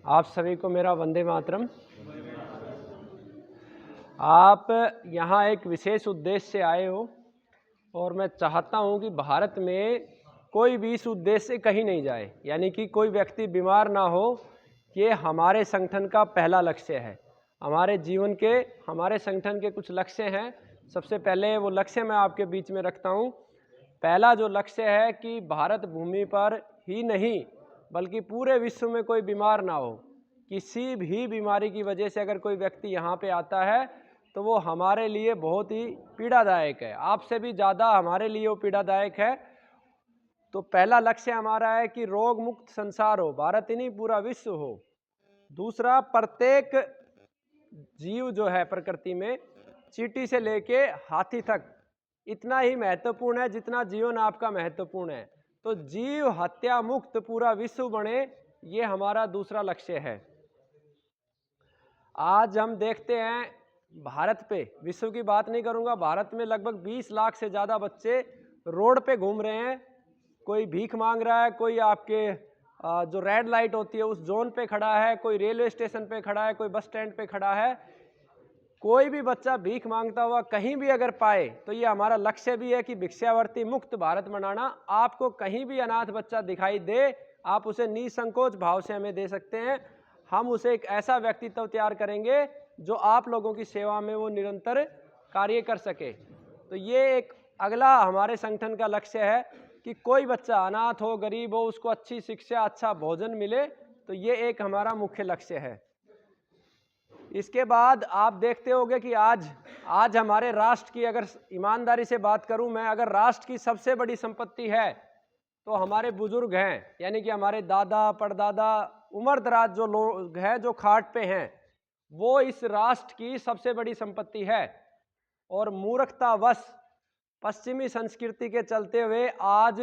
आप सभी को मेरा वंदे मातरम। आप यहाँ एक विशेष उद्देश्य से आए हो और मैं चाहता हूँ कि भारत में कोई भी इस उद्देश्य से कहीं नहीं जाए, यानी कि कोई व्यक्ति बीमार ना हो। ये हमारे संगठन का पहला लक्ष्य है। हमारे जीवन के, हमारे संगठन के कुछ लक्ष्य हैं। सबसे पहले वो लक्ष्य मैं आपके बीच में रखता हूँ। पहला जो लक्ष्य है कि भारत भूमि पर ही नहीं बल्कि पूरे विश्व में कोई बीमार ना हो। किसी भी बीमारी की वजह से अगर कोई व्यक्ति यहाँ पे आता है तो वो हमारे लिए बहुत ही पीड़ादायक है, आपसे भी ज़्यादा हमारे लिए वो पीड़ादायक है। तो पहला लक्ष्य हमारा है कि रोग मुक्त संसार हो, भारत ही नहीं पूरा विश्व हो। दूसरा, प्रत्येक जीव जो है प्रकृति में, चींटी से लेके हाथी तक इतना ही महत्वपूर्ण है जितना जीवन आपका महत्वपूर्ण है। तो जीव हत्या मुक्त पूरा विश्व बने, ये हमारा दूसरा लक्ष्य है। आज हम देखते हैं भारत पे, विश्व की बात नहीं करूंगा, भारत में लगभग 20 लाख से ज़्यादा बच्चे रोड पे घूम रहे हैं। कोई भीख मांग रहा है, कोई आपके जो रेड लाइट होती है उस जोन पे खड़ा है, कोई रेलवे स्टेशन पे खड़ा है, कोई बस स्टैंड पे खड़ा है। कोई भी बच्चा भीख मांगता हुआ कहीं भी अगर पाए तो ये हमारा लक्ष्य भी है कि भिक्षावृत्ति मुक्त भारत बनाना। आपको कहीं भी अनाथ बच्चा दिखाई दे, आप उसे निसंकोच भाव से हमें दे सकते हैं। हम उसे एक ऐसा व्यक्तित्व तैयार करेंगे जो आप लोगों की सेवा में वो निरंतर कार्य कर सके। तो ये एक अगला हमारे संगठन का लक्ष्य है कि कोई बच्चा अनाथ हो, गरीब हो, उसको अच्छी शिक्षा, अच्छा भोजन मिले। तो ये एक हमारा मुख्य लक्ष्य है। इसके बाद आप देखते होंगे कि आज हमारे राष्ट्र की, अगर ईमानदारी से बात करूं मैं, अगर राष्ट्र की सबसे बड़ी संपत्ति है तो हमारे बुजुर्ग हैं, यानी कि हमारे दादा परदादा, उम्र दराज जो लोग हैं जो खाट पे हैं, वो इस राष्ट्र की सबसे बड़ी संपत्ति है। और मूर्खतावश पश्चिमी संस्कृति के चलते हुए आज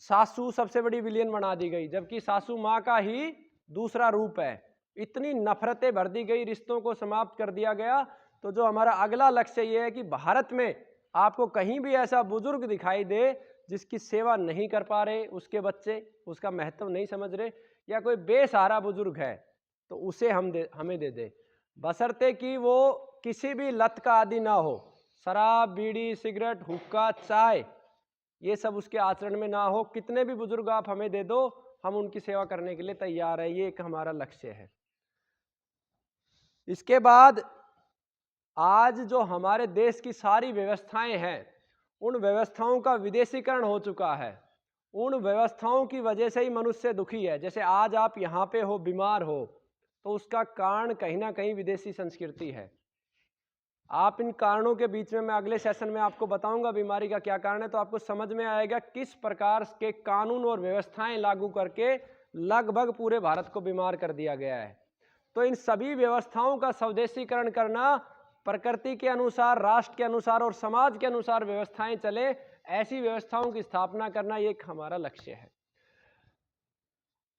सासू सबसे बड़ी विलेन बना दी गई, जबकि सासू माँ का ही दूसरा रूप है। इतनी नफरतें भर दी गई, रिश्तों को समाप्त कर दिया गया। तो जो हमारा अगला लक्ष्य ये है कि भारत में आपको कहीं भी ऐसा बुजुर्ग दिखाई दे जिसकी सेवा नहीं कर पा रहे, उसके बच्चे उसका महत्व नहीं समझ रहे, या कोई बेसहारा बुजुर्ग है तो उसे हमें दे दे, बशर्ते कि वो किसी भी लत का आदि ना हो। शराब, बीड़ी, सिगरेट, हुक्का, चाय, ये सब उसके आचरण में ना हो। कितने भी बुजुर्ग आप हमें दे दो, हम उनकी सेवा करने के लिए तैयार है। ये एक हमारा लक्ष्य है। इसके बाद आज जो हमारे देश की सारी व्यवस्थाएं हैं, उन व्यवस्थाओं का विदेशीकरण हो चुका है। उन व्यवस्थाओं की वजह से ही मनुष्य दुखी है। जैसे आज आप यहाँ पे हो, बीमार हो, तो उसका कारण कहीं ना कहीं विदेशी संस्कृति है। आप इन कारणों के बीच में, मैं अगले सेशन में आपको बताऊंगा बीमारी का क्या कारण है, तो आपको समझ में आएगा किस प्रकार के कानून और व्यवस्थाएं लागू करके लगभग पूरे भारत को बीमार कर दिया गया है। तो इन सभी व्यवस्थाओं का स्वदेशीकरण करना, प्रकृति के अनुसार, राष्ट्र के अनुसार और समाज के अनुसार व्यवस्थाएं चले, ऐसी व्यवस्थाओं की स्थापना करना, ये एक हमारा लक्ष्य है।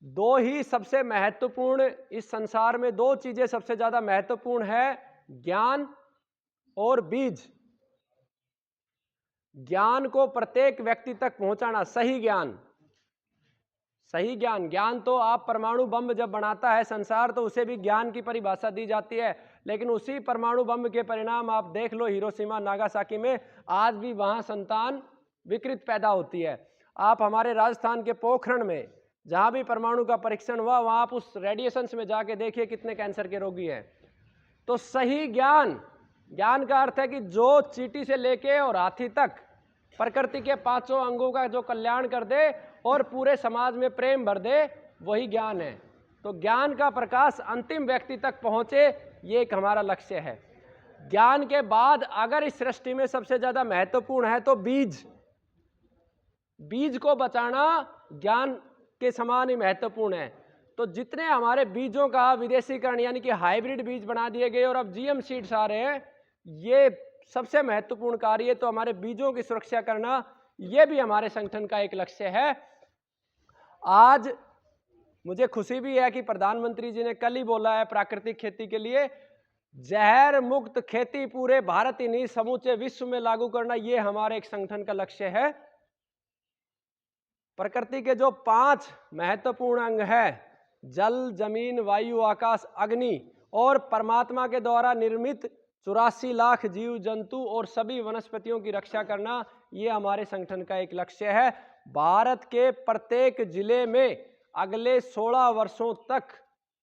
दो ही सबसे महत्वपूर्ण, इस संसार में दो चीजें सबसे ज्यादा महत्वपूर्ण है, ज्ञान और बीज। ज्ञान को प्रत्येक व्यक्ति तक पहुंचाना, सही ज्ञान, सही ज्ञान। ज्ञान तो आप परमाणु बम जब बनाता है संसार तो उसे भी ज्ञान की परिभाषा दी जाती है, लेकिन उसी परमाणु बम के परिणाम आप देख लो हिरोशिमा नागासाकी में, आज भी वहां संतान विकृत पैदा होती है। आप हमारे राजस्थान के पोखरण में जहां भी परमाणु का परीक्षण हुआ, वहां आप उस रेडिएशंस में जाके देखिए कितने कैंसर के रोगी हैं। तो सही ज्ञान, ज्ञान का अर्थ है कि जो चींटी से लेके और हाथी तक प्रकृति के पांचों अंगों का जो कल्याण कर दे और पूरे समाज में प्रेम भर दे, वही ज्ञान है। तो ज्ञान का प्रकाश अंतिम व्यक्ति तक पहुंचे, ये एक हमारा लक्ष्य है। ज्ञान के बाद अगर इस सृष्टि में सबसे ज्यादा महत्वपूर्ण है तो बीज। बीज को बचाना ज्ञान के समान ही महत्वपूर्ण है। तो जितने हमारे बीजों का विदेशीकरण, यानी कि हाइब्रिड बीज बना दिए गए और अब जीएम सीड्स आ रहे हैं, ये सबसे महत्वपूर्ण कार्य है। तो हमारे बीजों की सुरक्षा करना, ये भी हमारे संगठन का एक लक्ष्य है। आज मुझे खुशी भी है कि प्रधानमंत्री जी ने कल ही बोला है प्राकृतिक खेती के लिए जहर मुक्त खेती पूरे भारत ही नहीं समूचे विश्व में लागू करना, ये हमारे एक संगठन का लक्ष्य है। प्रकृति के जो 5 महत्वपूर्ण अंग है, जल, जमीन, वायु, आकाश, अग्नि और परमात्मा के द्वारा निर्मित 84 लाख जीव जंतु और सभी वनस्पतियों की रक्षा करना, ये हमारे संगठन का एक लक्ष्य है। भारत के प्रत्येक जिले में अगले 16 वर्षों तक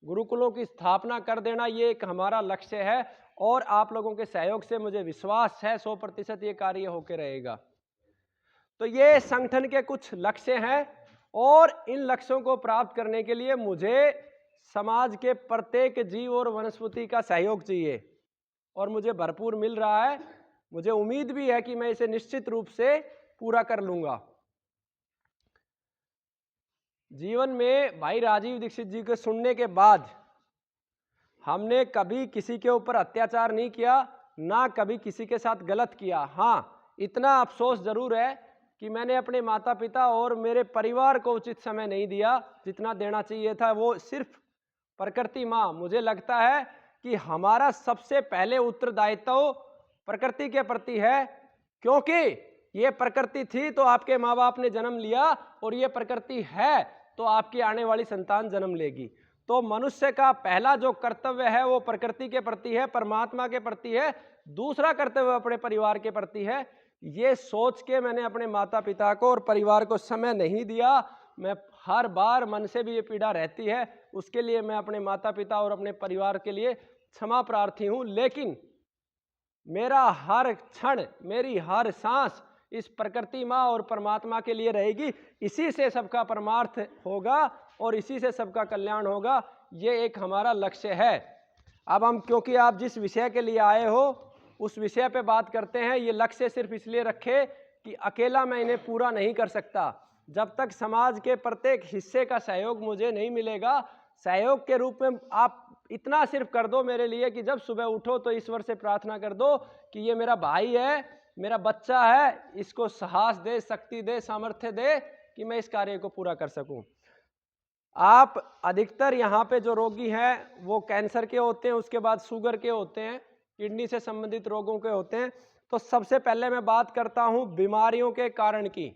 गुरुकुलों की स्थापना कर देना, ये एक हमारा लक्ष्य है और आप लोगों के सहयोग से मुझे विश्वास है 100% ये कार्य होकर रहेगा। तो ये संगठन के कुछ लक्ष्य हैं और इन लक्ष्यों को प्राप्त करने के लिए मुझे समाज के प्रत्येक जीव और वनस्पति का सहयोग चाहिए और मुझे भरपूर मिल रहा है। मुझे उम्मीद भी है कि मैं इसे निश्चित रूप से पूरा कर लूंगा। जीवन में भाई राजीव दीक्षित जी को सुनने के बाद हमने कभी किसी के ऊपर अत्याचार नहीं किया, ना कभी किसी के साथ गलत किया। हाँ, इतना अफसोस जरूर है कि मैंने अपने माता पिता और मेरे परिवार को उचित समय नहीं दिया जितना देना चाहिए था। वो सिर्फ प्रकृति माँ, मुझे लगता है कि हमारा सबसे पहले उत्तरदायित्व प्रकृति के प्रति है, क्योंकि ये प्रकृति थी तो आपके माँ बाप ने जन्म लिया और ये प्रकृति है तो आपकी आने वाली संतान जन्म लेगी। तो मनुष्य का पहला जो कर्तव्य है वो प्रकृति के प्रति है, परमात्मा के प्रति है। दूसरा कर्तव्य अपने परिवार के प्रति है। ये सोच के मैंने अपने माता पिता को और परिवार को समय नहीं दिया। मैं हर बार मन से भी ये पीड़ा रहती है, उसके लिए मैं अपने माता पिता और अपने परिवार के लिए क्षमा प्रार्थी हूँ। लेकिन मेरा हर क्षण, मेरी हर सांस इस प्रकृति माँ और परमात्मा के लिए रहेगी। इसी से सबका परमार्थ होगा और इसी से सबका कल्याण होगा। ये एक हमारा लक्ष्य है। अब हम, क्योंकि आप जिस विषय के लिए आए हो उस विषय पे बात करते हैं। ये लक्ष्य सिर्फ इसलिए रखे कि अकेला मैं इन्हें पूरा नहीं कर सकता। जब तक समाज के प्रत्येक हिस्से का सहयोग मुझे नहीं मिलेगा, सहयोग के रूप में आप इतना सिर्फ कर दो मेरे लिए कि जब सुबह उठो तो ईश्वर से प्रार्थना कर दो कि ये मेरा भाई है, मेरा बच्चा है, इसको साहस दे, शक्ति दे, सामर्थ्य दे कि मैं इस कार्य को पूरा कर सकूं। आप अधिकतर यहाँ पे जो रोगी हैं वो कैंसर के होते हैं, उसके बाद शुगर के होते हैं, किडनी से संबंधित रोगों के होते हैं। तो सबसे पहले मैं बात करता हूँ बीमारियों के कारण की।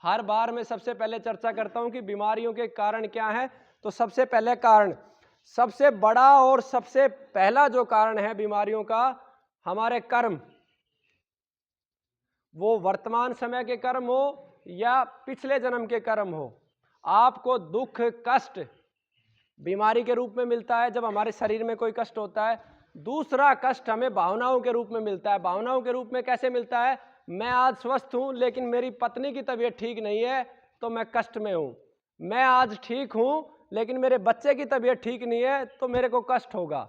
हर बार मैं सबसे पहले चर्चा करता हूँ कि बीमारियों के कारण क्या है। तो सबसे पहले कारण, सबसे बड़ा और सबसे पहला जो कारण है बीमारियों का, हमारे कर्म। वो वर्तमान समय के कर्म हो या पिछले जन्म के कर्म हो, आपको दुख कष्ट बीमारी के रूप में मिलता है जब हमारे शरीर में कोई कष्ट होता है। दूसरा कष्ट हमें भावनाओं के रूप में मिलता है। भावनाओं के रूप में कैसे मिलता है? मैं आज स्वस्थ हूं लेकिन मेरी पत्नी की तबीयत ठीक नहीं है तो मैं कष्ट में हूं। मैं आज ठीक हूं लेकिन मेरे बच्चे की तबीयत ठीक नहीं है तो मेरे को कष्ट होगा।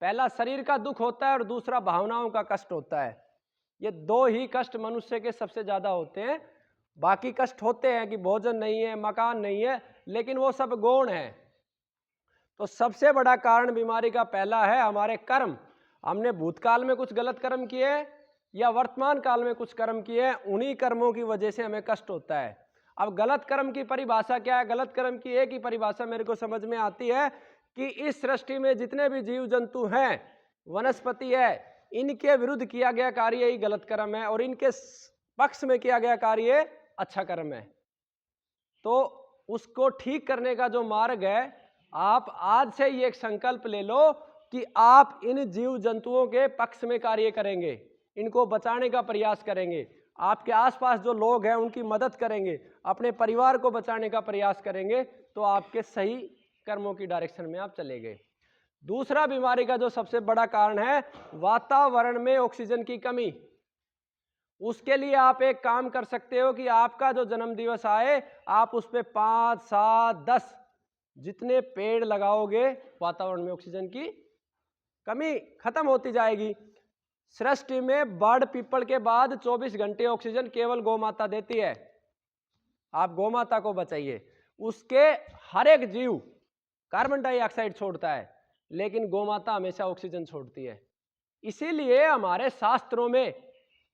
पहला शरीर का दुख होता है और दूसरा भावनाओं का कष्ट होता है। ये दो ही कष्ट मनुष्य के सबसे ज्यादा होते हैं। बाकी कष्ट होते हैं कि भोजन नहीं है, मकान नहीं है, लेकिन वो सब गौण है। तो सबसे बड़ा कारण बीमारी का पहला है हमारे कर्म। हमने भूतकाल में कुछ गलत कर्म किए या वर्तमान काल में कुछ कर्म किए, उन्हीं कर्मों की वजह से हमें कष्ट होता है। अब गलत कर्म की परिभाषा क्या है? गलत कर्म की एक ही परिभाषा मेरे को समझ में आती है कि इस सृष्टि में जितने भी जीव जंतु हैं, वनस्पति है, इनके विरुद्ध किया गया कार्य ही गलत कर्म है और इनके पक्ष में किया गया कार्य अच्छा कर्म है। तो उसको ठीक करने का जो मार्ग है, आप आज से ये एक संकल्प ले लो कि आप इन जीव जंतुओं के पक्ष में कार्य करेंगे, इनको बचाने का प्रयास करेंगे, आपके आसपास जो लोग हैं उनकी मदद करेंगे, अपने परिवार को बचाने का प्रयास करेंगे, तो आपके सही कर्मों की डायरेक्शन में आप चले गए। दूसरा बीमारी का जो सबसे बड़ा कारण है वातावरण में ऑक्सीजन की कमी। उसके लिए आप एक काम कर सकते हो कि आपका जो जन्म दिवस आए, आप उस पर 5, 7, 10 जितने पेड़ लगाओगे, वातावरण में ऑक्सीजन की कमी खत्म होती जाएगी। सृष्टि में बड़ पीपल के बाद 24 घंटे ऑक्सीजन केवल गौमाता देती है। आप गौमाता को बचाइए। उसके हर एक जीव कार्बन डाइऑक्साइड छोड़ता है लेकिन गौमाता हमेशा ऑक्सीजन छोड़ती है। इसीलिए हमारे शास्त्रों में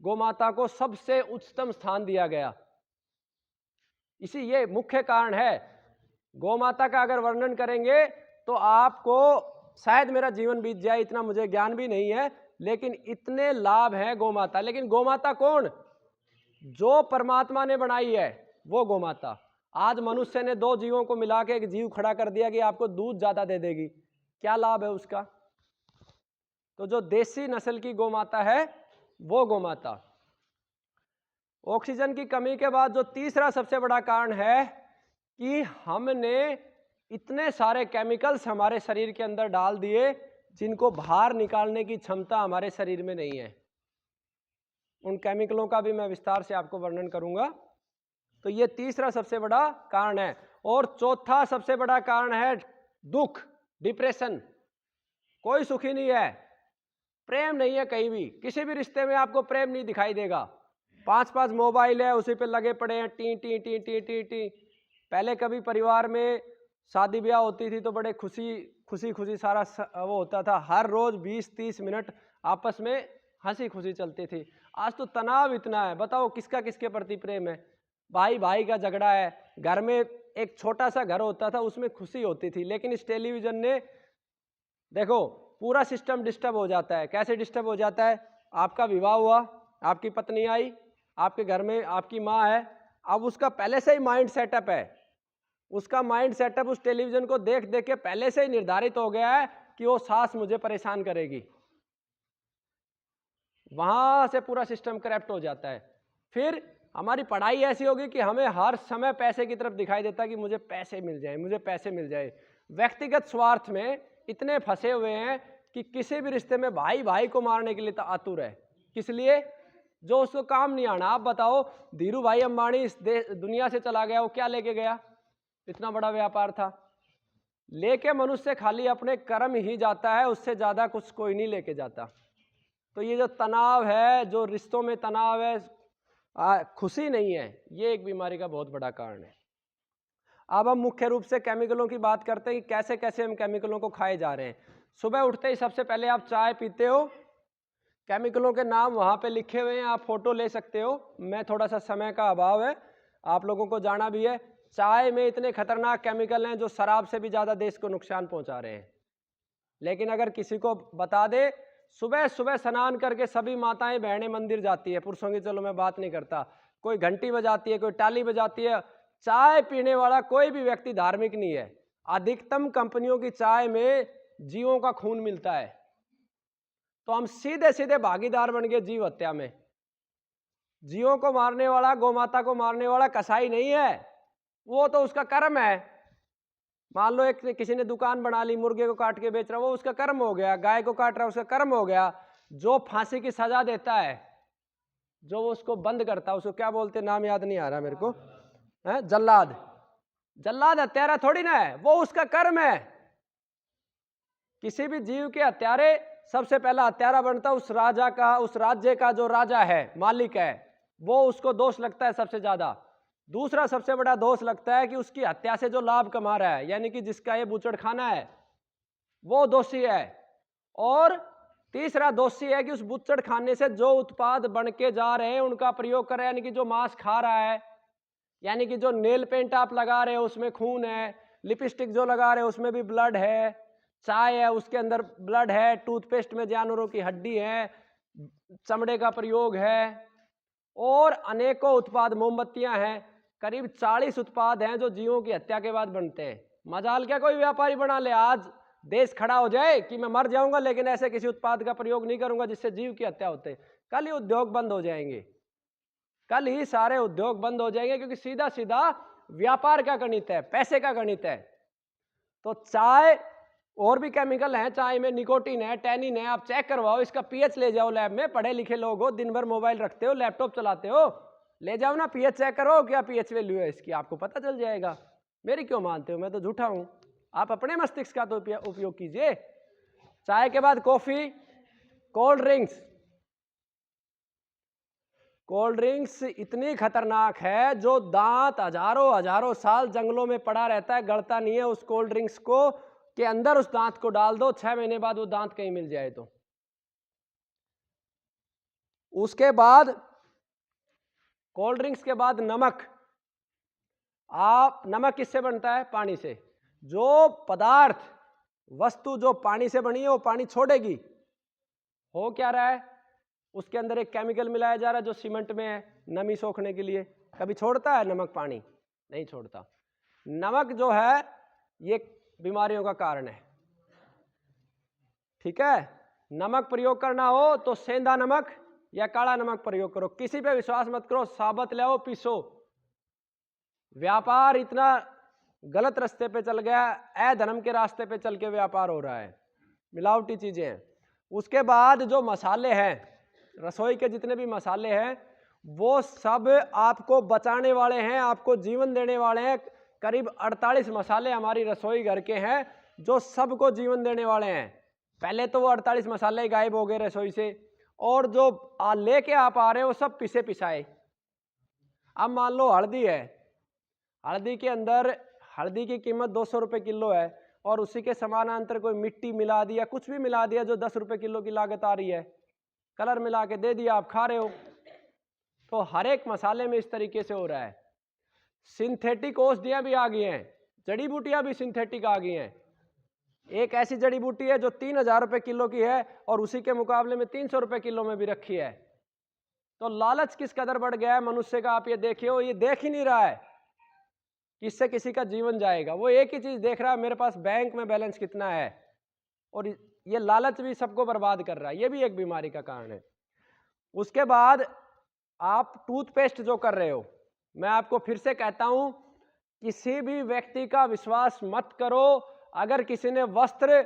गौमाता को सबसे उच्चतम स्थान दिया गया। इसी ये मुख्य कारण है। गौमाता का अगर वर्णन करेंगे तो आपको शायद मेरा जीवन बीत जाए, इतना मुझे ज्ञान भी नहीं है, लेकिन इतने लाभ है गौमाता। लेकिन गौमाता कौन? जो परमात्मा ने बनाई है वो गौमाता। आज मनुष्य ने दो जीवों को मिला के एक जीव खड़ा कर दिया कि आपको दूध ज्यादा दे देगी, क्या लाभ है उसका? तो जो देसी नस्ल की गोमाता है वो गोमाता। ऑक्सीजन की कमी के बाद जो तीसरा सबसे बड़ा कारण है कि हमने इतने सारे केमिकल्स हमारे शरीर के अंदर डाल दिए जिनको बाहर निकालने की क्षमता हमारे शरीर में नहीं है। उन केमिकलों का भी मैं विस्तार से आपको वर्णन करूंगा। तो ये तीसरा सबसे बड़ा कारण है। और चौथा सबसे बड़ा कारण है दुख, डिप्रेशन। कोई सुखी नहीं है, प्रेम नहीं है, कहीं भी किसी भी रिश्ते में आपको प्रेम नहीं दिखाई देगा। 5-5 मोबाइल है, उसी पे लगे पड़े हैं, T T T T T T. पहले कभी परिवार में शादी ब्याह होती थी तो बड़े खुशी सारा वो होता था, हर रोज 20-30 मिनट आपस में हंसी खुशी चलती थी। आज तो तनाव इतना है, बताओ किसका किसके प्रति प्रेम है? भाई भाई का झगड़ा है। घर में एक छोटा सा घर होता था, उसमें खुशी होती थी, लेकिन इस टेलीविजन ने देखो पूरा सिस्टम डिस्टर्ब हो जाता है। कैसे डिस्टर्ब हो जाता है? आपका विवाह हुआ, आपकी पत्नी आई, आपके घर में आपकी माँ है, अब उसका पहले से ही माइंड सेटअप है, उसका माइंड सेटअप उस टेलीविजन को देख देख के पहले से ही निर्धारित हो गया है कि वो सास मुझे परेशान करेगी। वहां से पूरा सिस्टम करप्ट हो जाता है। फिर हमारी पढ़ाई ऐसी होगी कि हमें हर समय पैसे की तरफ दिखाई देता है कि मुझे पैसे मिल जाए, मुझे पैसे मिल जाए। व्यक्तिगत स्वार्थ में इतने फंसे हुए हैं कि किसी भी रिश्ते में भाई भाई को मारने के लिए तो आतुर है। किस लिए? जो उसको काम नहीं आना। आप बताओ, धीरू भाई अंबानी इस दुनिया से चला गया, वो क्या लेके गया? इतना बड़ा व्यापार था, लेके मनुष्य खाली अपने कर्म ही जाता है, उससे ज्यादा कुछ कोई नहीं लेके जाता। तो ये जो तनाव है, जो रिश्तों में तनाव है, खुशी नहीं है, ये एक बीमारी का बहुत बड़ा कारण है। अब हम मुख्य रूप से केमिकलों की बात करते हैं कि कैसे कैसे हम केमिकलों को खाए जा रहे हैं। सुबह उठते ही सबसे पहले आप चाय पीते हो, केमिकलों के नाम वहां पे लिखे हुए हैं, आप फोटो ले सकते हो। मैं थोड़ा सा समय का अभाव है, आप लोगों को जाना भी है, चाय में इतने खतरनाक केमिकल हैं जो शराब से भी ज्यादा देश को नुकसान पहुंचा रहे हैं। लेकिन अगर किसी को बता दे, सुबह सुबह स्नान करके सभी माताएं बहनें मंदिर जाती है, पुरुषों की चलो मैं बात नहीं करता, कोई घंटी बजाती है, कोई टाली बजाती है, चाय पीने वाला कोई भी व्यक्ति धार्मिक नहीं है। अधिकतम कंपनियों की चाय में जीवों का खून मिलता है, तो हम सीधे सीधे भागीदार बन गए जीव हत्या में। जीवों को मारने वाला, गोमाता को मारने वाला कसाई नहीं है, वो तो उसका कर्म है। मान लो एक किसी ने दुकान बना ली, मुर्गे को काट के बेच रहा, वो उसका कर्म हो गया। गाय को काट रहा, उसका कर्म हो गया। जो फांसी की सजा देता है, जो उसको बंद करता है, उसको क्या बोलते, नाम याद नहीं आ रहा मेरे को, है जल्लाद। जल्लाद हत्यारा थोड़ी ना है, वो उसका कर्म है। किसी भी जीव के हत्यारे सबसे पहला हत्यारा बनता उस राजा का, उस राज्य का जो राजा है, मालिक है, वो उसको दोष लगता है सबसे ज्यादा। दूसरा सबसे बड़ा दोष लगता है कि उसकी हत्या से जो लाभ कमा रहा है, यानी कि जिसका ये बूचड़ खाना है, वो दोषी है। और तीसरा दोषी है कि उस बूचड़ खाने से जो उत्पाद बन के जा रहे हैं उनका प्रयोग कर रहा है, यानी कि जो मांस खा रहा है, यानी कि जो नेल पेंट आप लगा रहे हो उसमें खून है, लिपस्टिक जो लगा रहे हो उसमें भी ब्लड है, चाय है उसके अंदर ब्लड है, टूथपेस्ट में जानवरों की हड्डी है, चमड़े का प्रयोग है, और अनेकों उत्पाद, मोमबत्तियां हैं, करीब 40 उत्पाद हैं जो जीवों की हत्या के बाद बनते हैं। मजाल क्या कोई व्यापारी बना ले, आज देश खड़ा हो जाए कि मैं मर जाऊंगा लेकिन ऐसे किसी उत्पाद का प्रयोग नहीं करूंगा जिससे जीव की हत्या होते, कल ही उद्योग बंद हो जाएंगे, कल ही सारे उद्योग बंद हो जाएंगे, क्योंकि सीधा सीधा व्यापार का गणित है, पैसे का गणित है। तो चाय, और भी केमिकल हैं चाय में, निकोटीन है, टैनिन है, आप चेक करवाओ, इसका पीएच ले जाओ लैब में। पढ़े लिखे लोग हो, दिन भर मोबाइल रखते हो, लैपटॉप चलाते हो, ले जाओ ना पीएच चेक करो, क्या पीएच वैल्यू है इसकी, आपको पता चल जाएगा। मेरी क्यों मानते हो, मैं तो झूठा हूं। आप अपने मस्तिष्क का तो उपयोग कीजिए। चाय के बाद coffee, cold drinks. Cold drinks इतनी खतरनाक है, जो दांत हजारों हजारों साल जंगलों में पड़ा रहता है, गलता नहीं है। उस कोल्ड ड्रिंक्स को के अंदर उस दांत को डाल दो, 6 महीने बाद वो दांत कहीं मिल जाए तो। उसके बाद कोल्ड ड्रिंक्स के बाद नमक। आप, नमक किससे बनता है? पानी से। जो पदार्थ, वस्तु जो पानी से बनी है वो पानी छोड़ेगी। हो क्या रहा है, उसके अंदर एक केमिकल मिलाया जा रहा है जो सीमेंट में है, नमी सोखने के लिए। कभी छोड़ता है नमक पानी? नहीं छोड़ता। नमक जो है ये बीमारियों का कारण है, ठीक है। नमक प्रयोग करना हो तो सेंधा नमक या काला नमक प्रयोग करो, किसी पे विश्वास मत करो, साबत ले आओ पीसो। व्यापार इतना गलत रास्ते पे चल गया, अधर्म के रास्ते पे चल के व्यापार हो रहा है, मिलावटी चीजें हैं। उसके बाद जो मसाले हैं, रसोई के जितने भी मसाले हैं वो सब आपको बचाने वाले हैं, आपको जीवन देने वाले हैं। करीब 48 मसाले हमारी रसोई घर के हैं जो सबको जीवन देने वाले हैं। पहले तो वो 48 मसाले गायब हो गए रसोई से, और जो लेके आप आ रहे हो वो सब पिसे पिसाए। अब मान लो हल्दी है, हल्दी के अंदर हल्दी की कीमत 200 रुपये किलो है, और उसी के समानांतर कोई मिट्टी मिला दिया, कुछ भी मिला दिया जो 10 रुपये किलो की लागत आ रही है, कलर मिला के दे दिया, आप खा रहे हो। तो हर एक मसाले में इस तरीके से हो रहा है। सिंथेटिक औषधियां भी आ गई हैं, जड़ी बूटियां भी सिंथेटिक आ गई हैं। एक ऐसी जड़ी बूटी है जो 3000 रुपये किलो की है और उसी के मुकाबले में 300 रुपये किलो में भी रखी है। तो लालच किस कदर बढ़ गया है मनुष्य का, आप ये देखिए, ये देख ही नहीं रहा है कि इससे किसी का जीवन जाएगा। वो एक ही चीज देख रहा है, मेरे पास बैंक में बैलेंस कितना है, और ये लालच भी सबको बर्बाद कर रहा है। ये भी एक बीमारी का कारण है। उसके बाद आप टूथपेस्ट जो कर रहे हो, मैं आपको फिर से कहता हूं, किसी भी व्यक्ति का विश्वास मत करो। अगर किसी ने वस्त्र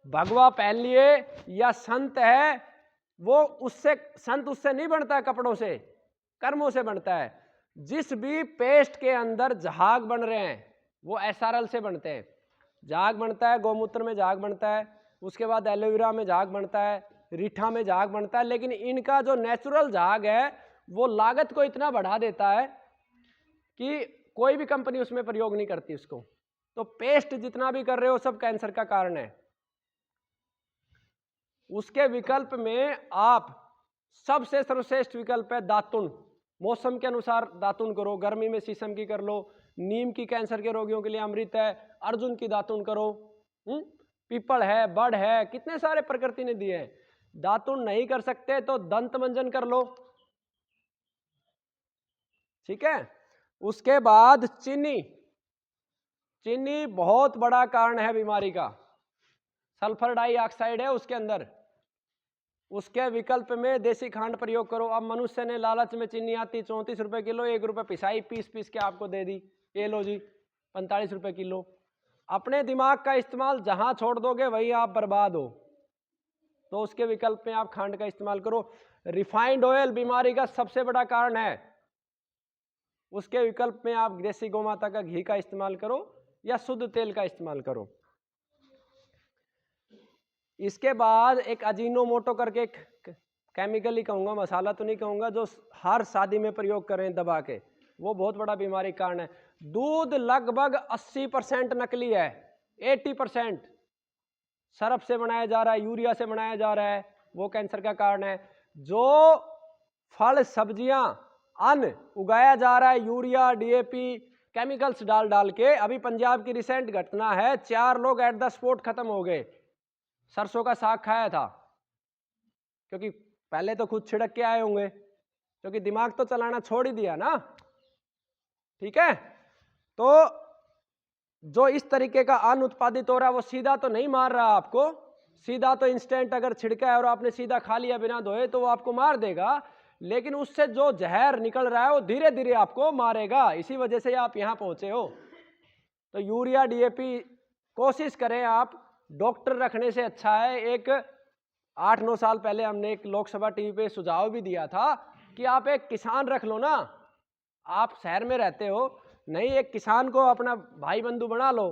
भगवा पहन लिए या संत है, वो उससे संत उससे नहीं बनता है, कपड़ों से, कर्मों से बनता है। जिस भी पेस्ट के अंदर झाग बन रहे हैं वो SRL से बनते हैं। झाग बनता है, गौमूत्र में झाग बनता है, उसके बाद एलोवेरा में झाग बनता है, रीठा में झाग बनता है। लेकिन इनका जो नेचुरल झाग है वो लागत को इतना बढ़ा देता है कि कोई भी कंपनी उसमें प्रयोग नहीं करती उसको। तो पेस्ट जितना भी कर रहे हो सब कैंसर का कारण है। उसके विकल्प में आप सबसे सर्वश्रेष्ठ विकल्प है दातुन। मौसम के अनुसार दातुन करो, गर्मी में शीशम की कर लो, नीम की कैंसर के रोगियों के लिए अमृत है, अर्जुन की दातुन करो, पीपल है, बड़ है, कितने सारे प्रकृति ने दिए हैं। दातुन नहीं कर सकते तो दंत मंजन कर लो, ठीक है। उसके बाद चीनी, चीनी बहुत बड़ा कारण है बीमारी का। सल्फर डाइऑक्साइड है उसके अंदर। उसके विकल्प में देसी खांड प्रयोग करो। अब मनुष्य ने लालच में चीनी आती 34 रुपए किलो, 1 रुपए पिसाई, पीस के आपको दे दी, ये लो जी 45 रुपए किलो। अपने दिमाग का इस्तेमाल जहां छोड़ दोगे वहीं आप बर्बाद हो। तो उसके विकल्प में आप खांड का इस्तेमाल करो। रिफाइंड ऑयल बीमारी का सबसे बड़ा कारण है, उसके विकल्प में आप देसी गौमाता का घी का इस्तेमाल करो या शुद्ध तेल का इस्तेमाल करो। इसके बाद एक अजीनोमोटो करके एक केमिकल ही कहूँगा, मसाला तो नहीं कहूँगा, जो हर शादी में प्रयोग करें दबा के, वो बहुत बड़ा बीमारी कारण है। दूध लगभग 80% नकली है, 80% सरफ से बनाया जा रहा है, यूरिया से बनाया जा रहा है, वो कैंसर का कारण है। जो फल सब्जियां अन्न उगाया जा रहा है यूरिया DAP केमिकल्स डाल डाल के, अभी पंजाब की रिसेंट घटना है, 4 लोग एट द स्पॉट खत्म हो गए। सरसों का साग खाया था, क्योंकि पहले तो खुद छिड़क के आए होंगे, क्योंकि दिमाग तो चलाना छोड़ ही दिया ना, ठीक है। तो जो इस तरीके का अन्न उत्पादित हो रहा है वो सीधा तो नहीं मार रहा आपको, सीधा तो इंस्टेंट अगर छिड़का है और आपने सीधा खा लिया बिना धोए तो वो आपको मार देगा, लेकिन उससे जो जहर निकल रहा है वो धीरे धीरे आपको मारेगा। इसी वजह से आप यहां पहुंचे हो। तो यूरिया DAP कोशिश करें आप, डॉक्टर रखने से अच्छा है। एक 8-9 साल पहले हमने एक लोकसभा टीवी पे सुझाव भी दिया था कि आप एक किसान रख लो ना, आप शहर में रहते हो, नहीं एक किसान को अपना भाई बंधु बना लो,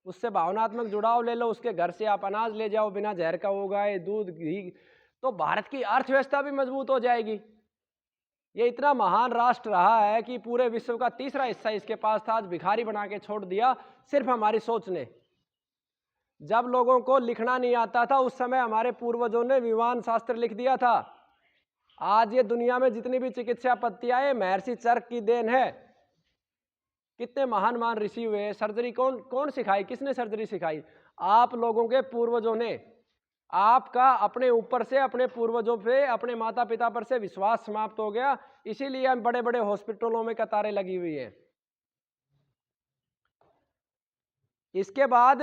उससे भावनात्मक जुड़ाव ले लो, उसके घर से आप अनाज ले जाओ बिना जहर का उगाए, दूध घी, तो भारत की अर्थव्यवस्था भी मजबूत हो जाएगी। ये इतना महान राष्ट्र रहा है कि पूरे विश्व का तीसरा हिस्सा इसके पास था, आज भिखारी बना के छोड़ दिया सिर्फ हमारी सोच ने। जब लोगों को लिखना नहीं आता था उस समय हमारे पूर्वजों ने विमान शास्त्र लिख दिया था। आज ये दुनिया में जितनी भी चिकित्सा पत्तियां हैं महर्षि चरक की देन है। कितने महान महान ऋषि हुए। सर्जरी कौन सिखाई, किसने सर्जरी सिखाई? आप लोगों के पूर्वजों ने। आपका अपने ऊपर से, अपने पूर्वजों पे, अपने माता पिता पर से विश्वास समाप्त हो गया, इसीलिए हम बड़े बड़े हॉस्पिटलों में कतारें लगी हुई हैं। इसके बाद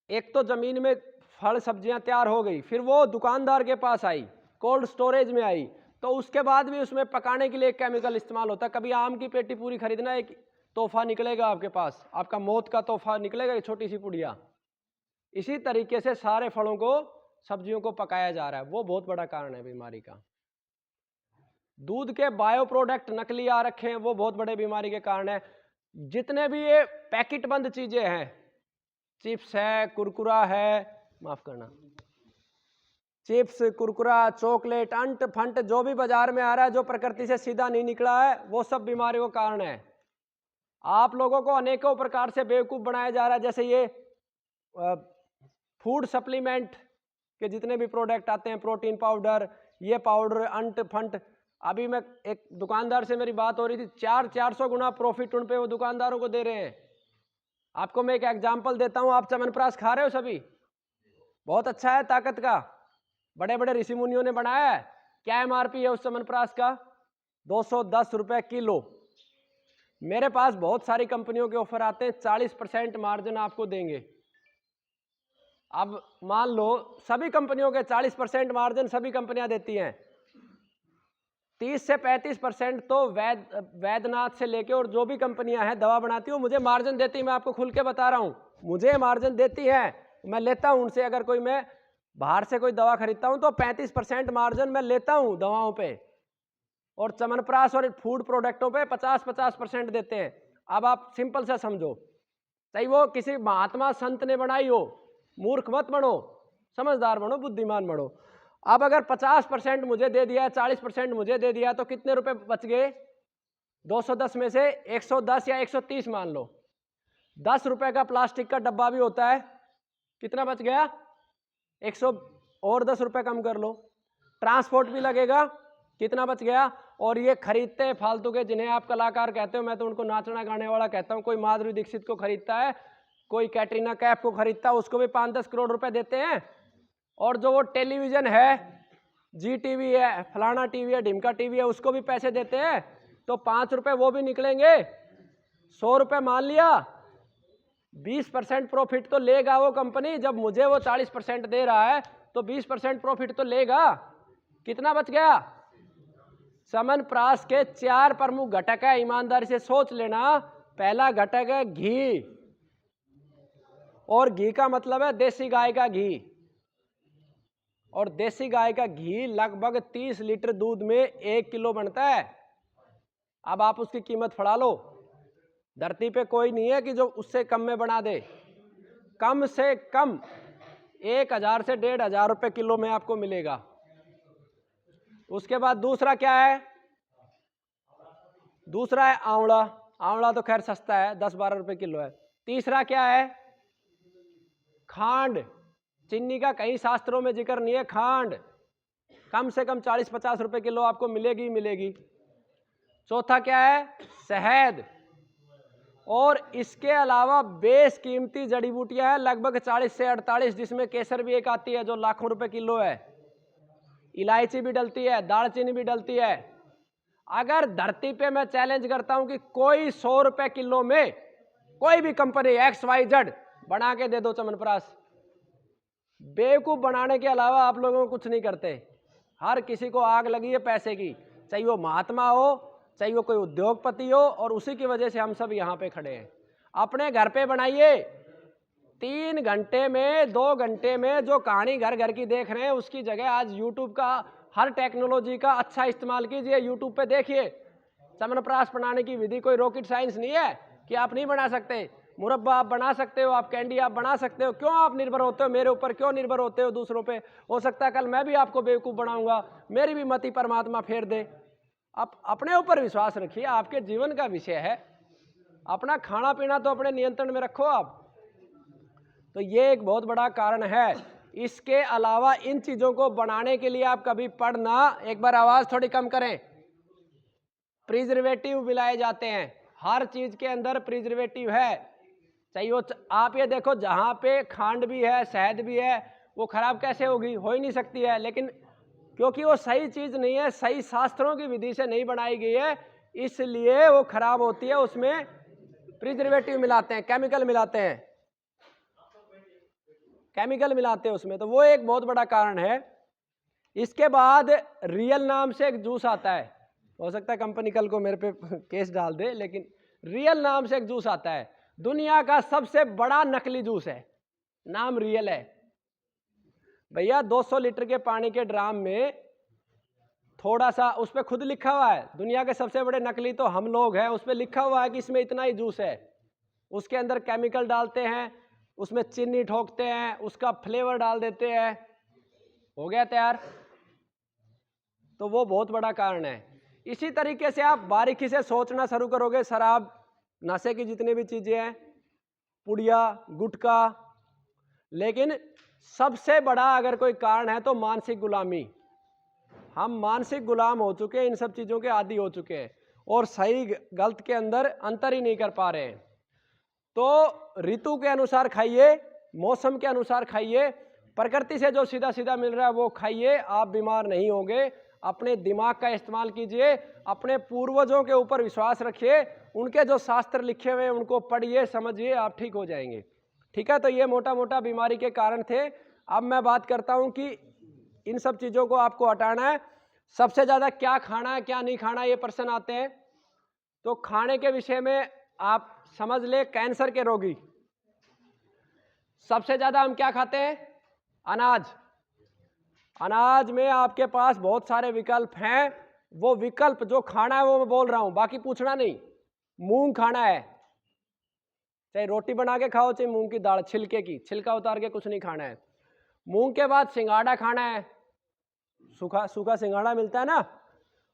एक तो जमीन में फल सब्जियां तैयार हो गई, फिर वो दुकानदार के पास आई, कोल्ड स्टोरेज में आई, तो उसके बाद भी उसमें पकाने के लिए एक केमिकल इस्तेमाल होता है। कभी आम की पेटी पूरी खरीदना, एक तोहफा निकलेगा आपके पास, आपका मौत का तोहफा निकलेगा, एक छोटी सी पुड़िया। इसी तरीके से सारे फलों को, सब्जियों को पकाया जा रहा है, वो बहुत बड़ा कारण है बीमारी का। दूध के बायो प्रोडक्ट नकली आ रखे हैं, वो बहुत बड़े बीमारी के कारण है। जितने भी ये पैकेट बंद चीजें हैं, चिप्स है, कुरकुरा है, माफ करना, चिप्स, कुरकुरा, चॉकलेट, अंट फंट जो भी बाजार में आ रहा है, जो प्रकृति से सीधा नहीं निकला है, वो सब बीमारियों का कारण है। आप लोगों को अनेकों प्रकार से बेवकूफ बनाया जा रहा है। जैसे ये फूड सप्लीमेंट के जितने भी प्रोडक्ट आते हैं, प्रोटीन पाउडर, ये पाउडर, अंट फंट, अभी मैं एक दुकानदार से मेरी बात हो रही थी, 400 गुना प्रॉफिट उन पे वो दुकानदारों को दे रहे हैं। आपको मैं एक एग्जांपल देता हूं, आप च्यवनप्राश खा रहे हो सभी, बहुत अच्छा है, ताकत का, बड़े बड़े ऋषि मुनियों ने बनाया है। क्या एमआरपी है उस च्यवनप्राश का? 210 रुपए किलो। मेरे पास बहुत सारी कंपनियों के ऑफर आते हैं, 40% मार्जिन आपको देंगे। अब मान लो सभी कंपनियों के 40% मार्जिन सभी कंपनियां देती हैं, 30 से 35% तो वैद्यनाथ से लेके और जो भी कंपनियां हैं दवा बनाती हूँ, मुझे मार्जिन देती है। मैं आपको खुल के बता रहा हूँ, मुझे मार्जिन देती है, मैं लेता हूँ उनसे। अगर कोई मैं बाहर से कोई दवा खरीदता हूँ तो 35% मार्जिन मैं लेता हूँ दवाओं पे, और च्यवनप्राश और फूड प्रोडक्टों पे 50% देते हैं। अब आप सिंपल से समझो, चाहे वो किसी महात्मा संत ने बनाई हो, मूर्ख मत बनो, समझदार बनो, बुद्धिमान बनो। अब अगर 50% मुझे दे दिया, 40% मुझे दे दिया, तो कितने रुपए बच गए? 210 में से 110 या 130 मान लो। 10 रुपए का प्लास्टिक का डब्बा भी होता है, कितना बच गया? 100 और 10 रुपए कम कर लो। ट्रांसपोर्ट भी लगेगा, कितना बच गया? और ये खरीदते हैं फालतू के, जिन्हें आप कलाकार कहते हो, मैं तो उनको नाचना गाने वाला कहता हूँ। कोई माधुरी दीक्षित को खरीदता है, कोई कैटरीना कैफ को खरीदता है, उसको भी 5-10 करोड़ रुपए देते हैं। और जो वो टेलीविजन है, जी टीवी है, फलाना टीवी है, ढिमका टीवी है, उसको भी पैसे देते हैं, तो 5 रुपए वो भी निकलेंगे। 100 रुपए मान लिया, 20% प्रॉफिट तो लेगा वो कंपनी। जब मुझे वो 40% दे रहा है तो 20% प्रॉफिट तो लेगा। कितना बच गया? च्यवनप्राश के 4 प्रमुख घटक है, ईमानदारी से सोच लेना। पहला घटक है घी, और घी का मतलब है देसी गाय का घी, और देसी गाय का घी लगभग 30 लीटर दूध में 1 किलो बनता है। अब आप उसकी कीमत फड़ा लो, धरती पे कोई नहीं है कि जो उससे कम में बना दे। कम से कम 1000 से 1500 रुपए किलो में आपको मिलेगा। उसके बाद दूसरा क्या है? दूसरा है आंवला। आंवला तो खैर सस्ता है, 10-12 रुपए किलो है। तीसरा क्या है? खांड। चीनी का कहीं शास्त्रों में जिक्र नहीं है, खांड कम से कम 40-50 रुपए किलो आपको मिलेगी ही मिलेगी। चौथा क्या है? शहद। और इसके अलावा बेस कीमती जड़ी बूटियां हैं लगभग 40 से 48, जिसमें केसर भी एक आती है जो लाखों रुपए किलो है, इलायची भी डलती है, दालचीनी भी डलती है। अगर धरती पे मैं चैलेंज करता हूं कि कोई 100 रुपए किलो में कोई भी कंपनी XYZ बना के दे दो च्यवनप्राश, बेवकूफ बनाने के अलावा आप लोगों को कुछ नहीं करते। हर किसी को आग लगी है पैसे की, चाहे वो महात्मा हो, चाहे वो कोई उद्योगपति हो, और उसी की वजह से हम सब यहाँ पे खड़े हैं। अपने घर पे बनाइए, 3 घंटे में, 2 घंटे में जो कहानी घर घर की देख रहे हैं, उसकी जगह आज यूट्यूब का, हर टेक्नोलॉजी का अच्छा इस्तेमाल कीजिए। यूट्यूब पे देखिए, च्यवनप्राश बनाने की विधि कोई रॉकेट साइंस नहीं है कि आप नहीं बना सकते। मुरब्बा आप बना सकते हो, आप कैंडी आप बना सकते हो। क्यों आप निर्भर होते हो मेरे ऊपर? क्यों निर्भर होते हो दूसरों पे? हो सकता है कल मैं भी आपको बेवकूफ़ बनाऊंगा, मेरी भी मति परमात्मा फेर दे। आप अपने ऊपर विश्वास रखिए, आपके जीवन का विषय है। अपना खाना पीना तो अपने नियंत्रण में रखो आप। तो ये एक बहुत बड़ा कारण है। इसके अलावा इन चीज़ों को बनाने के लिए आप कभी पढ़ना, एक बार आवाज़ थोड़ी कम करें, प्रिजर्वेटिव मिलाए जाते हैं। हर चीज़ के अंदर प्रिजर्वेटिव है। चाहिए वो, आप ये देखो, जहाँ पे खांड भी है, शहद भी है, वो खराब कैसे होगी? हो ही नहीं सकती है। लेकिन क्योंकि वो सही चीज़ नहीं है, सही शास्त्रों की विधि से नहीं बनाई गई है, इसलिए वो खराब होती है। उसमें प्रिजर्वेटिव मिलाते हैं, केमिकल मिलाते हैं। केमिकल मिलाते हैं उसमें, तो वो एक बहुत बड़ा कारण है। इसके बाद रियल नाम से एक जूस आता है, हो सकता है कंपनी कल को मेरे पे केस डाल दे, लेकिन रियल नाम से एक जूस आता है, दुनिया का सबसे बड़ा नकली जूस है, नाम रियल है। भैया 200 लीटर के पानी के ड्राम में थोड़ा सा, उस पर खुद लिखा हुआ है, दुनिया के सबसे बड़े नकली तो हम लोग हैं, उस पर लिखा हुआ है कि इसमें इतना ही जूस है, उसके अंदर केमिकल डालते हैं, उसमें चीनी ठोकते हैं, उसका फ्लेवर डाल देते हैं, हो गया तैयार। तो वो बहुत बड़ा कारण है। इसी तरीके से आप बारीकी से सोचना शुरू करोगे, शराब, नशे की जितनी भी चीजें हैं, पुड़िया, गुटखा, लेकिन सबसे बड़ा अगर कोई कारण है तो मानसिक गुलामी। हम मानसिक गुलाम हो चुके हैं, इन सब चीजों के आदी हो चुके हैं और सही गलत के अंदर अंतर ही नहीं कर पा रहे हैं। तो ऋतु के अनुसार खाइए, मौसम के अनुसार खाइए, प्रकृति से जो सीधा सीधा मिल रहा है वो खाइए, आप बीमार नहीं होंगे। अपने दिमाग का इस्तेमाल कीजिए, अपने पूर्वजों के ऊपर विश्वास रखिए, उनके जो शास्त्र लिखे हुए हैं उनको पढ़िए, समझिए, आप ठीक हो जाएंगे। ठीक है, तो ये मोटा मोटा बीमारी के कारण थे। अब मैं बात करता हूं कि इन सब चीजों को आपको हटाना है। सबसे ज्यादा क्या खाना है क्या नहीं खाना, ये प्रश्न आते हैं। तो खाने के विषय में आप समझ ले, कैंसर के रोगी सबसे ज्यादा हम क्या खाते हैं? अनाज। अनाज में आपके पास बहुत सारे विकल्प हैं, वो विकल्प जो खाना है वो मैं बोल रहा हूं, बाकी पूछना नहीं। मूंग खाना है, चाहे रोटी बना के खाओ, चाहे मूंग की दाल छिलके की, छिलका उतार के कुछ नहीं खाना है। मूंग के बाद सिंगाड़ा खाना है, सूखा सूखा सिंगाड़ा मिलता है ना।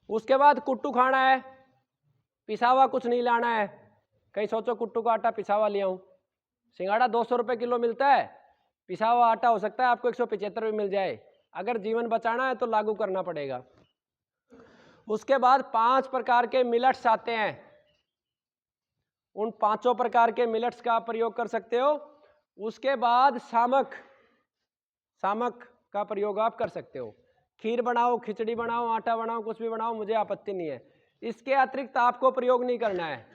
उसके बाद कुट्टू खाना है, पिसा हुआ कुछ नहीं लाना है। कहीं सोचो कुट्टू का आटा पिसा हुआ ले आऊं, सिंगाड़ा 200 रुपये किलो मिलता है, पिसा हुआ आटा हो सकता है आपको 175 भी मिल जाए। अगर जीवन बचाना है तो लागू करना पड़ेगा। उसके बाद 5 प्रकार के मिलेट्स आते हैं, उन 5 प्रकार के मिलेट्स का आप प्रयोग कर सकते हो। उसके बाद सामक, सामक का प्रयोग आप कर सकते हो। खीर बनाओ, खिचड़ी बनाओ, आटा बनाओ, कुछ भी बनाओ, मुझे आपत्ति नहीं है। इसके अतिरिक्त आपको प्रयोग नहीं करना है।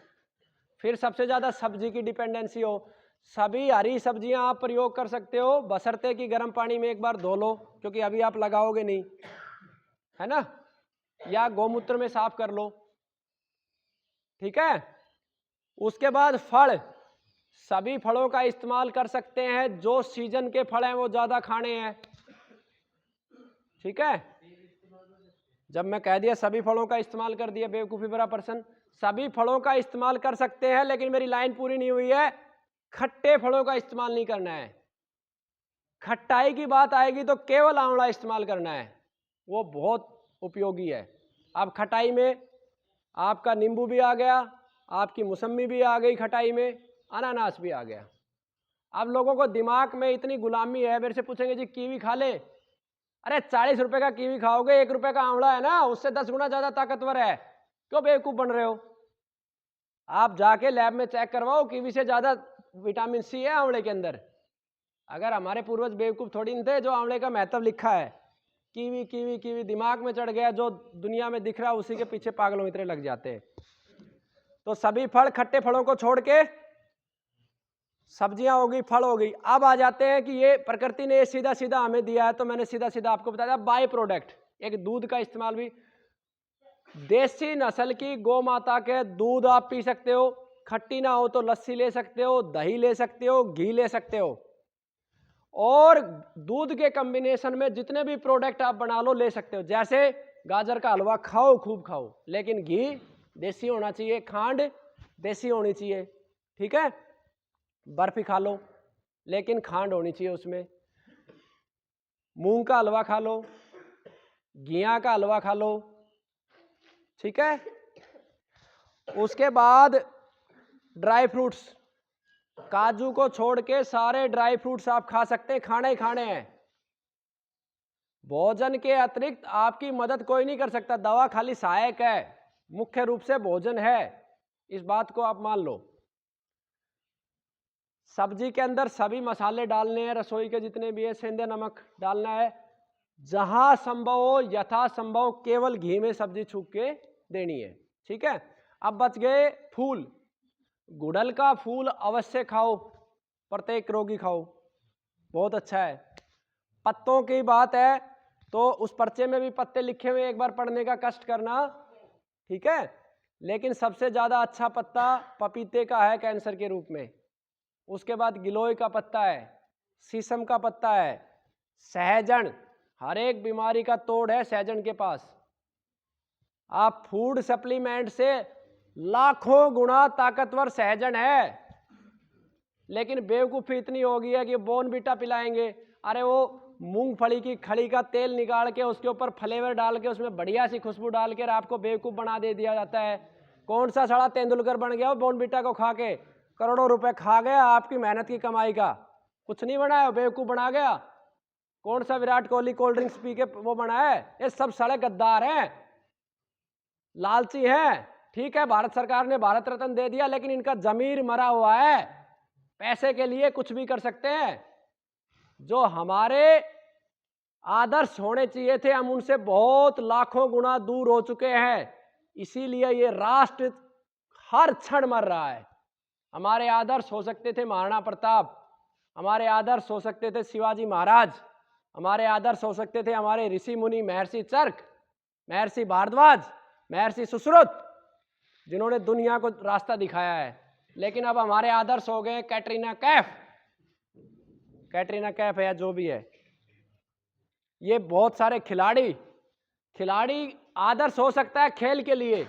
फिर सबसे ज्यादा सब्जी की डिपेंडेंसी हो, सभी हरी सब्जियां आप प्रयोग कर सकते हो, बशर्ते कि गर्म पानी में एक बार धो लो, क्योंकि अभी आप लगाओगे नहीं, है ना, या गौमूत्र में साफ कर लो। ठीक है। उसके बाद फल, सभी फलों का इस्तेमाल कर सकते हैं, जो सीजन के फल हैं वो ज्यादा खाने हैं। ठीक है, जब मैं कह दिया सभी फलों का इस्तेमाल कर दिया, बेवकूफी भरा पर्सन। सभी फलों का इस्तेमाल कर सकते हैं, लेकिन मेरी लाइन पूरी नहीं हुई है। खट्टे फलों का इस्तेमाल नहीं करना है। खट्टाई की बात आएगी तो केवल आंवला इस्तेमाल करना है, वो बहुत उपयोगी है। अब खटाई में आपका नींबू भी आ गया, आपकी मौसमी भी आ गई खटाई में, अनानास भी आ गया। अब लोगों को दिमाग में इतनी गुलामी है, मेरे से पूछेंगे जी कीवी खा ले, अरे 40 रुपए का कीवी खाओगे, 1 रुपए का आंवला है ना, उससे 10 गुना ज्यादा ताकतवर है, क्यों बेवकूफ बन रहे हो? आप जाके लैब में चेक करवाओ, कीवी से ज्यादा विटामिन सी है आंवले के अंदर। अगर हमारे पूर्वज बेवकूफ थोड़ी नहीं थे, जो आंवले का महत्व लिखा है, कीवी कीवी कीवी दिमाग में चढ़ गया, जो दुनिया में दिख रहा है उसी के पीछे पागलों इतने लग जाते हैं। तो सभी फल, खट्टे फलों को छोड़ के सब्जियां हो गई, फल हो गई। अब आ जाते हैं कि ये प्रकृति ने सीधा सीधा हमें दिया है, तो मैंने सीधा सीधा आपको बताया बाय प्रोडक्ट, एक दूध का इस्तेमाल भी। देसी नस्ल की गौ माता के दूध आप पी सकते हो, खट्टी ना हो तो लस्सी ले सकते हो, दही ले सकते हो, घी ले सकते हो, और दूध के कॉम्बिनेशन में जितने भी प्रोडक्ट आप बना लो ले सकते हो। जैसे गाजर का हलवा खाओ, खूब खाओ, लेकिन घी देसी होना चाहिए, खांड देसी होनी चाहिए। ठीक है, बर्फी खा लो लेकिन खांड होनी चाहिए उसमें। मूंग का हलवा खा लो, घिया का हलवा खा लो। ठीक है। उसके बाद ड्राई फ्रूट्स, काजू को छोड़ के सारे ड्राई फ्रूट्स आप खा सकते हैं, खाने ही खाने हैं। भोजन के अतिरिक्त आपकी मदद कोई नहीं कर सकता, दवा खाली सहायक है, मुख्य रूप से भोजन है, इस बात को आप मान लो। सब्जी के अंदर सभी मसाले डालने हैं, रसोई के जितने भी है, सेंधे नमक डालना है। जहां संभव हो, यथासंभव केवल घी में सब्जी छूक के देनी है। ठीक है। अब बच गए फूल, गुड़हल का फूल अवश्य खाओ, प्रत्येक रोगी खाओ। बहुत अच्छा है। पत्तों की बात है तो उस पर्चे में भी पत्ते लिखे हुए, एक बार पढ़ने का कष्ट करना, ठीक है। लेकिन सबसे ज्यादा अच्छा पत्ता पपीते का है कैंसर के रूप में। उसके बाद गिलोय का पत्ता है, शीशम का पत्ता है, सहजन, हर एक बीमारी का तोड़ है सहजन के पास। आप फूड सप्लीमेंट से लाखों गुना ताकतवर सहजन है, लेकिन बेवकूफ़ी इतनी हो गई है कि बोर्नवीटा पिलाएंगे। अरे वो मूंगफली की खड़ी का तेल निकाल के उसके ऊपर फ्लेवर डाल के उसमें बढ़िया सी खुशबू डाल के आपको बेवकूफ़ बना दे दिया जाता है। कौन सा सड़ा तेंदुलकर बन गया वो बोर्नवीटा को खा के, करोड़ों रुपए खा गया आपकी मेहनत की कमाई का, कुछ नहीं बनाया, बेवकूफ़ बना गया। कौन सा Virat Kohli cold drinks P के वो बना है? ये सब सड़े गद्दार हैं, लालची हैं। ठीक है, भारत सरकार ने भारत रत्न दे दिया, लेकिन इनका जमीर मरा हुआ है, पैसे के लिए कुछ भी कर सकते हैं। जो हमारे आदर्श होने चाहिए थे हम उनसे बहुत लाखों गुना दूर हो चुके हैं, इसीलिए ये राष्ट्र हर क्षण मर रहा है। हमारे आदर्श हो सकते थे महाराणा प्रताप, हमारे आदर्श हो सकते थे शिवाजी महाराज, हमारे आदर्श हो सकते थे हमारे ऋषि मुनि महर्षि चरक, महर्षि भारद्वाज, महर्षि सुश्रुत, जिन्होंने दुनिया को रास्ता दिखाया है। लेकिन अब हमारे आदर्श हो गए कैटरीना कैफ, कैटरीना कैफ है या जो भी है, ये बहुत सारे खिलाड़ी आदर्श हो सकता है खेल के लिए,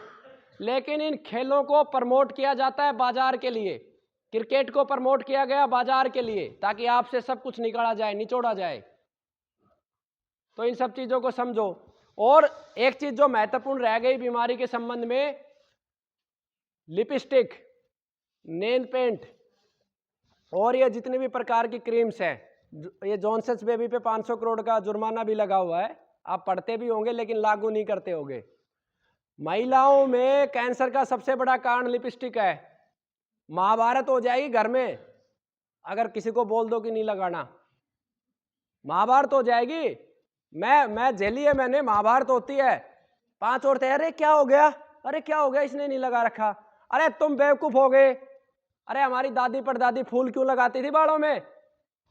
लेकिन इन खेलों को प्रमोट किया जाता है बाजार के लिए। क्रिकेट को प्रमोट किया गया बाजार के लिए, ताकि आपसे सब कुछ निकाला जाए, निचोड़ा जाए। तो इन सब चीजों को समझो। और एक चीज जो महत्वपूर्ण रह गई बीमारी के संबंध में, लिपस्टिक, नेल पेंट और ये जितने भी प्रकार की क्रीम्स हैं, ये जॉनसन्स बेबी पे 500 करोड़ का जुर्माना भी लगा हुआ है, आप पढ़ते भी होंगे लेकिन लागू नहीं करते होंगे। महिलाओं में कैंसर का सबसे बड़ा कारण लिपस्टिक है। महाभारत हो जाएगी घर में अगर किसी को बोल दो कि नहीं लगाना, महाभारत हो जाएगी। मैं झेली है मैंने, महाभारत होती है। 5 औरतें, अरे क्या हो गया, अरे क्या हो गया, इसने नहीं लगा रखा, अरे तुम बेवकूफ हो गए, अरे हमारी दादी परदादी फूल क्यों लगाती थी बालों में,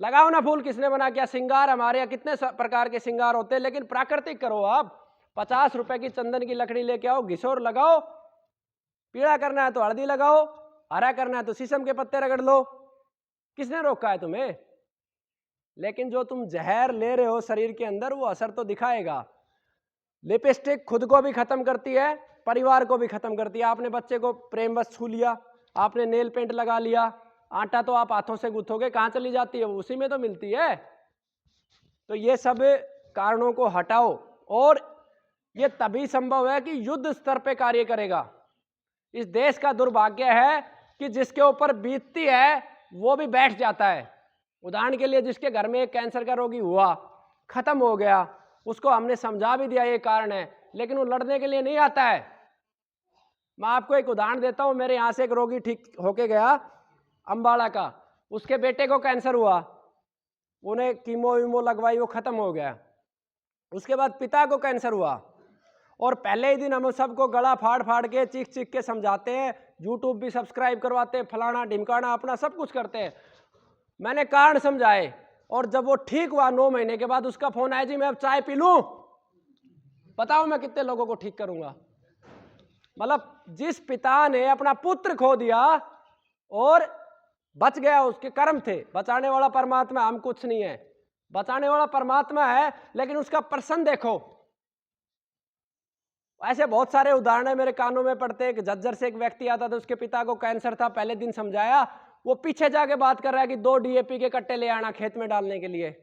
लगाओ ना फूल, किसने बना किया? श्रृंगार हमारे यहाँ कितने प्रकार के श्रृंगार होते हैं, लेकिन प्राकृतिक करो। आप 50 रुपए की चंदन की लकड़ी लेके आओ, घिसोर लगाओ, पीला करना है तो हल्दी लगाओ, हरा करना है तो शीशम के पत्ते रगड़ लो, किसने रोका है तुम्हें? लेकिन जो तुम जहर ले रहे हो शरीर के अंदर, वो असर तो दिखाएगा। लिपस्टिक खुद को भी खत्म करती है, परिवार को भी खत्म करती है। आपने बच्चे को प्रेमवश छू लिया, आपने नेल पेंट लगा लिया, आटा तो आप हाथों से गूंथोगे, कहाँ चली जाती है? वो उसी में तो मिलती है। तो ये सब कारणों को हटाओ, और ये तभी संभव है कि युद्ध स्तर पे कार्य करेगा। इस देश का दुर्भाग्य है कि जिसके ऊपर बीतती है वो भी बैठ जाता है। उदाहरण के लिए, जिसके घर में एक कैंसर का रोगी हुआ, खत्म हो गया, उसको हमने समझा भी दिया ये कारण है, लेकिन वो लड़ने के लिए नहीं आता है। मैं आपको एक उदाहरण देता हूं। मेरे यहां से एक रोगी ठीक होके गया, अंबाला का, उसके बेटे को कैंसर हुआ, उन्हें कीमो वीमो लगवाई, वो खत्म हो गया। उसके बाद पिता को कैंसर हुआ, और पहले ही दिन हम सबको गला फाड़ फाड़ के चीख चीख के समझाते हैं, यूट्यूब भी सब्सक्राइब करवाते हैं, फलाना ढिमकाना अपना सब कुछ करते हैं। मैंने कारण समझाए, और जब वो ठीक हुआ 9 महीने के बाद उसका फोन आया, जी मैं अब चाय पी लूं, बताओ मैं कितने लोगों को ठीक करूंगा। मतलब जिस पिता ने अपना पुत्र खो दिया और बच गया, उसके कर्म थे। बचाने वाला परमात्मा, हम कुछ नहीं है, बचाने वाला परमात्मा है, लेकिन उसका प्रश्न देखो। ऐसे बहुत सारे उदाहरण है मेरे कानों में पड़ते। कि झज्जर से एक व्यक्ति आता था, उसके पिता को कैंसर था, पहले दिन समझाया, वो पीछे जाके बात कर रहा है कि 2 डीएपी के कट्टे ले आना खेत में डालने के लिए।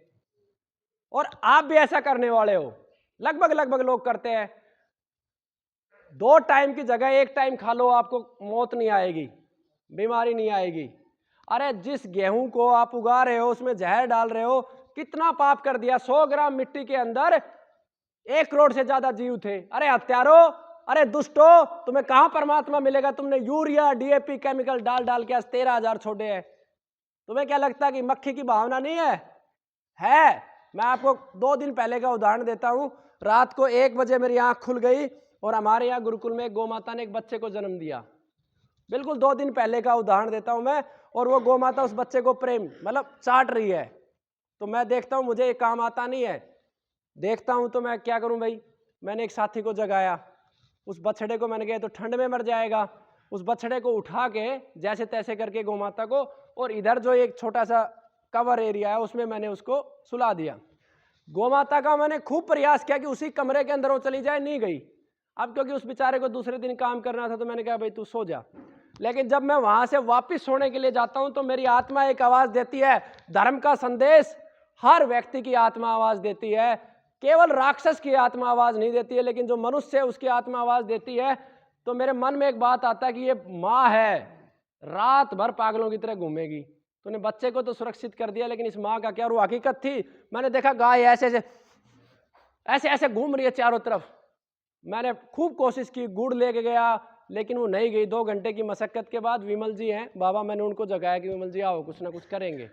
और आप भी ऐसा करने वाले हो, लगभग लोग करते हैं। 2 टाइम की जगह 1 टाइम खा लो, आपको मौत नहीं आएगी, बीमारी नहीं आएगी। अरे जिस गेहूं को आप उगा रहे हो उसमें जहर डाल रहे हो, कितना पाप कर दिया। 100 ग्राम मिट्टी के अंदर 1 करोड़ से ज्यादा जीव थे। अरे हत्यारो, अरे दुष्टो, तुम्हें कहां परमात्मा मिलेगा? तुमने यूरिया डीएपी केमिकल डाल डाल के आज 13,000 छोड़े हैं। तुम्हें क्या लगता है कि मक्खी की भावना नहीं है? है। मैं आपको 2 दिन पहले का उदाहरण देता हूं। रात को 1 बजे मेरी आंख खुल गई, और हमारे यहाँ गुरुकुल में गौ माता ने एक बच्चे को जन्म दिया। बिल्कुल 2 दिन पहले का उदाहरण देता हूं मैं। और वो गौ माता उस बच्चे को प्रेम मतलब चाट रही है, तो मैं देखता हूँ मुझे ये काम आता नहीं है, देखता हूँ तो मैं क्या करूँ भाई, मैंने एक साथी को जगाया, उस बछड़े को मैंने कहा तो ठंड में मर जाएगा, उस बछड़े को उठा के जैसे तैसे करके गौ माता को, और इधर जो एक छोटा सा कवर एरिया है उसमें मैंने उसको सुला दिया। गौ माता का मैंने खूब प्रयास किया कि उसी कमरे के अंदर वो चली जाए, नहीं गई। अब क्योंकि उस बेचारे को दूसरे दिन काम करना था तो मैंने कहा भाई तू सो जा। लेकिन जब मैं वहां से वापस सोने के लिए जाता हूं तो मेरी आत्मा एक आवाज देती है, धर्म का संदेश हर व्यक्ति की आत्मा आवाज देती है, केवल राक्षस की आत्मा आवाज नहीं देती है, लेकिन जो मनुष्य है उसकी आत्मा आवाज देती है। तो मेरे मन में एक बात आता है कि ये माँ है, रात भर पागलों की तरह घूमेगी। तूने बच्चे को तो सुरक्षित कर दिया, लेकिन इस माँ का क्या? और हकीकत थी, मैंने देखा गाय ऐसे ऐसे ऐसे ऐसे घूम रही है चारों तरफ। मैंने खूब कोशिश की, गुड़ लेके गया, लेकिन वो नहीं गई। 2 घंटे की मशक्कत के बाद विमल जी हैं बाबा, मैंने उनको जगाया कि विमल जी आओ कुछ ना कुछ करेंगे।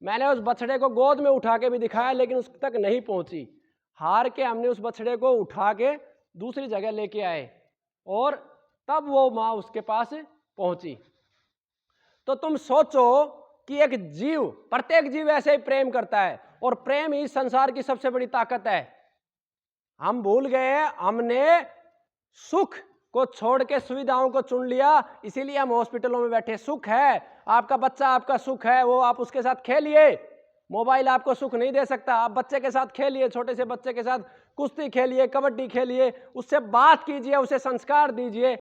मैंने उस बछड़े को गोद में उठा के भी दिखाया, लेकिन उस तक नहीं पहुंची। हार के हमने उस बछड़े को उठा के दूसरी जगह लेके आए और तब वो माँ उसके पास पहुंची। तो तुम सोचो कि एक जीव, प्रत्येक जीव ऐसे ही प्रेम करता है, और प्रेम ही संसार की सबसे बड़ी ताकत है। हम भूल गए, हमने सुख को छोड़ के सुविधाओं को चुन लिया, इसीलिए हम हॉस्पिटलों में बैठे। सुख है, आपका बच्चा आपका सुख है, वो आप उसके साथ खेलिए। मोबाइल आपको सुख नहीं दे सकता। आप बच्चे के साथ खेलिए, छोटे से बच्चे के साथ कुश्ती खेलिए, कबड्डी खेलिए, उससे बात कीजिए, उसे संस्कार दीजिए।